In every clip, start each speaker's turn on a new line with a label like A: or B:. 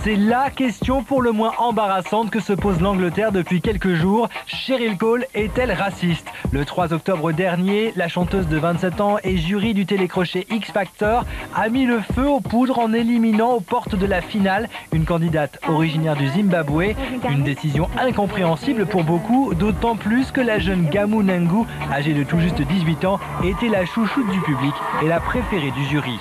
A: C'est la question pour le moins embarrassante que se pose l'Angleterre depuis quelques jours. Cheryl Cole est-elle raciste? Le 3 octobre dernier, la chanteuse de 27 ans et jury du télécrochet X Factor a mis le feu aux poudres en éliminant aux portes de la finale une candidate originaire du Zimbabwe. Une décision incompréhensible pour beaucoup, d'autant plus que la jeune Gamu Nangu, âgée de tout juste 18 ans, était la chouchoute du public et la préférée du jury.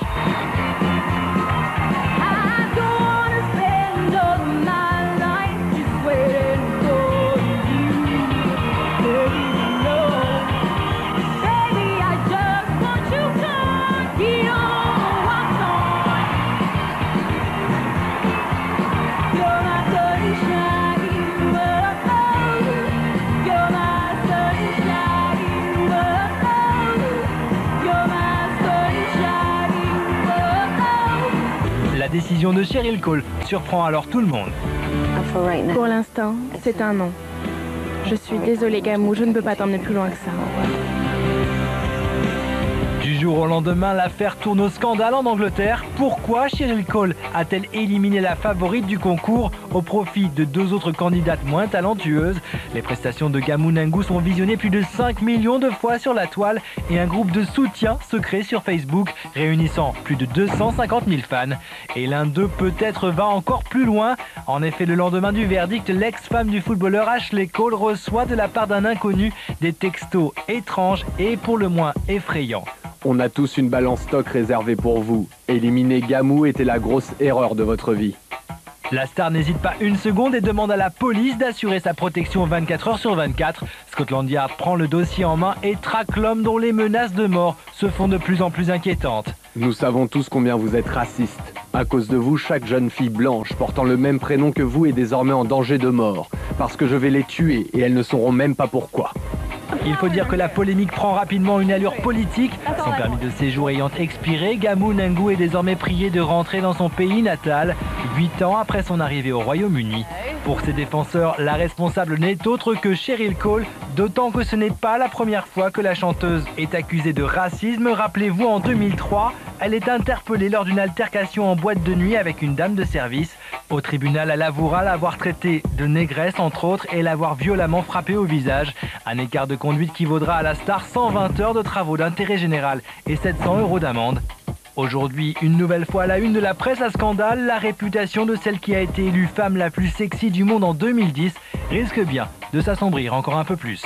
A: La décision de Cheryl Cole surprend alors tout le monde.
B: Pour l'instant, c'est un non. Je suis désolée Gamu, je ne peux pas t'emmener plus loin que ça.
A: Du jour au lendemain, l'affaire tourne au scandale en Angleterre. Pourquoi Cheryl Cole a-t-elle éliminé la favorite du concours au profit de deux autres candidates moins talentueuses? Les prestations de Gamu Nangu sont visionnées plus de 5 millions de fois sur la toile et un groupe de soutien se crée sur Facebook réunissant plus de 250 000 fans. Et l'un d'eux peut-être va encore plus loin. En effet, le lendemain du verdict, l'ex-femme du footballeur Ashley Cole reçoit de la part d'un inconnu des textos étranges et pour le moins effrayants.
C: On a tous une balance stock réservée pour vous. Éliminer Gamu était la grosse erreur de votre vie.
A: La star n'hésite pas une seconde et demande à la police d'assurer sa protection 24 heures sur 24. Scotland Yard prend le dossier en main et traque l'homme dont les menaces de mort se font de plus en plus inquiétantes.
C: Nous savons tous combien vous êtes raciste. À cause de vous, chaque jeune fille blanche portant le même prénom que vous est désormais en danger de mort. Parce que je vais les tuer et elles ne sauront même pas pourquoi.
A: Il faut dire que la polémique prend rapidement une allure politique. Son permis de séjour ayant expiré, Gamu Nangu est désormais prié de rentrer dans son pays natal, 8 ans après son arrivée au Royaume-Uni. Pour ses défenseurs, la responsable n'est autre que Cheryl Cole, d'autant que ce n'est pas la première fois que la chanteuse est accusée de racisme. Rappelez-vous, en 2003, elle est interpellée lors d'une altercation en boîte de nuit avec une dame de service. Au tribunal, elle avouera l'avoir traitée de négresse, entre autres, et l'avoir violemment frappée au visage. Un écart de conduite qui vaudra à la star 120 heures de travaux d'intérêt général et 700 € d'amende. Aujourd'hui, une nouvelle fois à la une de la presse à scandale, la réputation de celle qui a été élue femme la plus sexy du monde en 2010 risque bien de s'assombrir encore un peu plus.